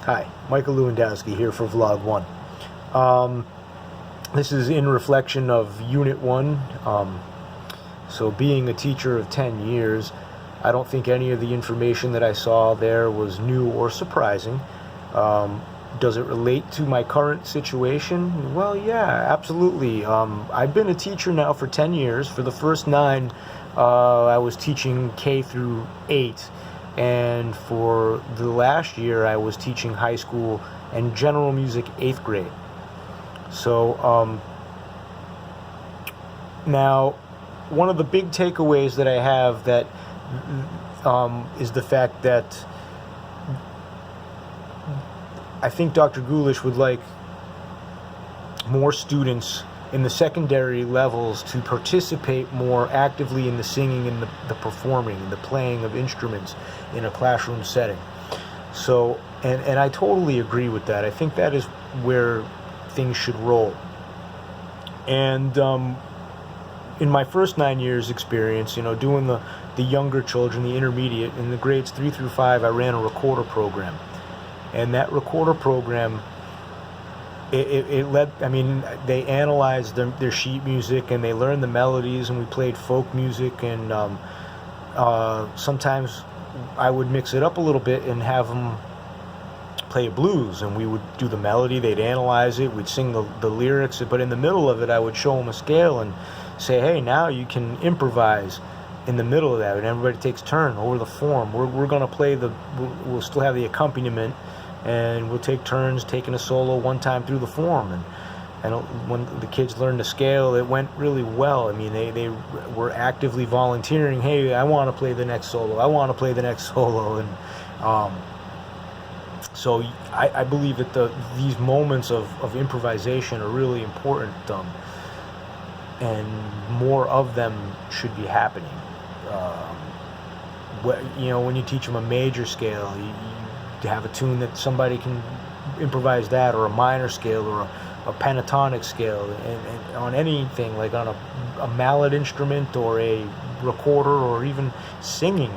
Hi, Michael Lewandowski here for Vlog 1. This is in reflection of Unit 1. So being a teacher of 10 years, I don't think any of the information that I saw there was new or surprising. Does it relate to my current situation? Well, yeah, absolutely. I've been a teacher now for 10 years. For the first 9, I was teaching K through 8. And for the last year, I was teaching high school and general music 8th grade. So now, one of the big takeaways that I have that is the fact that I think Dr. Gulish would like more students in the secondary levels to participate more actively in the singing and the performing and the playing of instruments in a classroom setting. So, and I totally agree with that. I think that is where things should roll. And in my first 9 years experience, doing the younger children, the intermediate, in the grades 3 through 5, I ran a recorder program. And that recorder program, they analyzed their sheet music and they learned the melodies, and we played folk music, and sometimes I would mix it up a little bit and have them play a blues, and we would do the melody, they'd analyze it, we'd sing the lyrics, but in the middle of it I would show them a scale and say, hey, now you can improvise in the middle of that, and everybody takes turn over the form. We're going to play we'll still have the accompaniment, and we'll take turns taking a solo one time through the form. And when the kids learned the scale, it went really well. I mean, they were actively volunteering, hey, I want to play the next solo, I want to play the next solo. And so I believe that these moments of improvisation are really important, and more of them should be happening. When you teach them a major scale, you have a tune that somebody can improvise that, or a minor scale, or a pentatonic scale, and on anything, like on a mallet instrument or a recorder, or even singing,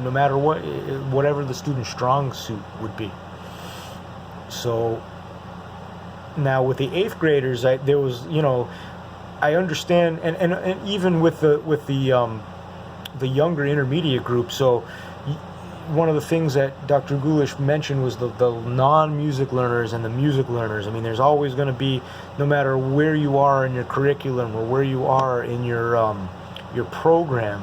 no matter whatever the student's strong suit would be. So now with the 8th graders, there was, I understand, and even with the younger intermediate group. So one of the things that Dr. Gulish mentioned was the non-music learners and the music learners. I mean, there's always going to be, no matter where you are in your curriculum or where you are in your program,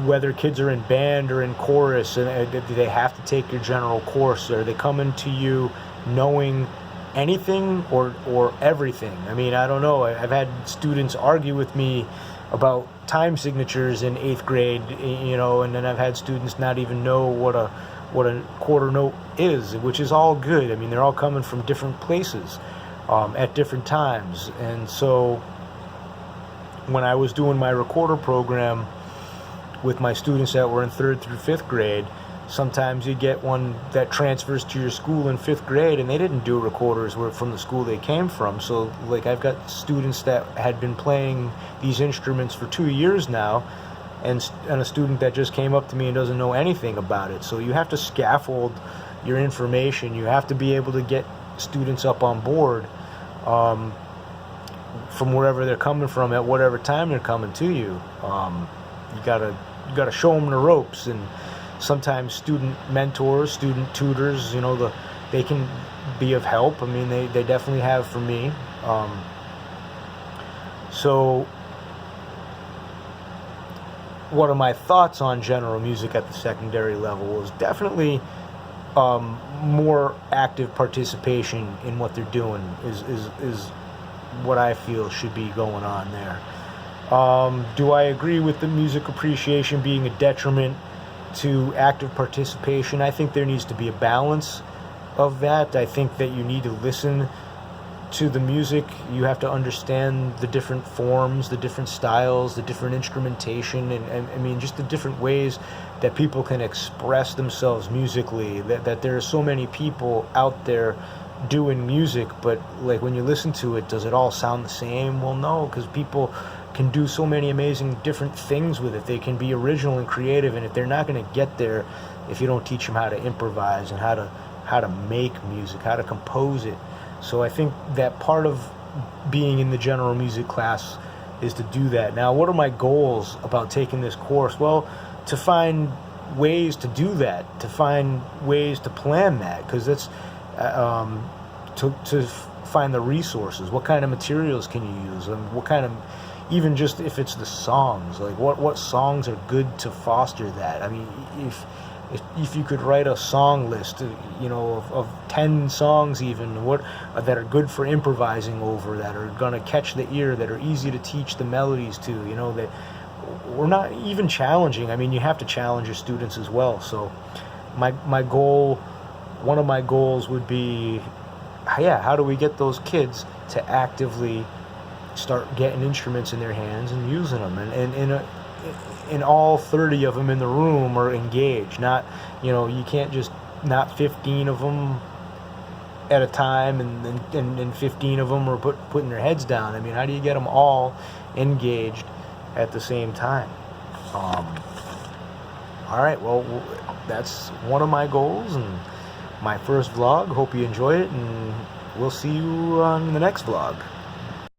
whether kids are in band or in chorus, and they have to take your general course, or they come into you knowing anything or everything. I mean, I don't know. I've had students argue with me about time signatures in 8th grade, and then I've had students not even know what a quarter note is, which is all good. I mean, they're all coming from different places at different times. And so when I was doing my recorder program with my students that were in 3rd through 5th grade, sometimes you get one that transfers to your school in 5th grade, and they didn't do recorders from the school they came from. So, like, I've got students that had been playing these instruments for 2 years now, and a student that just came up to me and doesn't know anything about it. So you have to scaffold your information. You have to be able to get students up on board from wherever they're coming from at whatever time they're coming to you. You gotta show them the ropes. And sometimes student mentors, student tutors, they can be of help. I mean, they definitely have for me. So what are my thoughts on general music at the secondary level is definitely more active participation in what they're doing is what I feel should be going on there. Do I agree with the music appreciation being a detriment to active participation? I think there needs to be a balance of that. I think that you need to listen to the music. You have to understand the different forms, the different styles, the different instrumentation, and I mean, just the different ways that people can express themselves musically. That there are so many people out there doing music, but like when you listen to it, does it all sound the same? Well, no, because people can do so many amazing different things with it. They can be original and creative, and if they're not going to get there if you don't teach them how to improvise and how to how to make music, how to compose it. So I think that part of being in the general music class is to do that. Now, what are my goals about taking this course? Well, to find ways to do that, to find ways to plan that, because that's to find the resources. What kind of materials can you use, and what kind of, even just if it's the songs, like what songs are good to foster that. I mean, if you could write a song list, of 10 songs even, what that are good for improvising over, that are gonna catch the ear, that are easy to teach the melodies to, that we're not even challenging. I mean, you have to challenge your students as well. So my goal, one of my goals would be, how do we get those kids to actively start getting instruments in their hands and using them, and all 30 of them in the room are engaged. Not, you can't just, not 15 of them at a time and 15 of them are putting their heads down. I mean, how do you get them all engaged at the same time? All right, well, that's one of my goals and my first vlog. Hope you enjoy it, and we'll see you on the next vlog.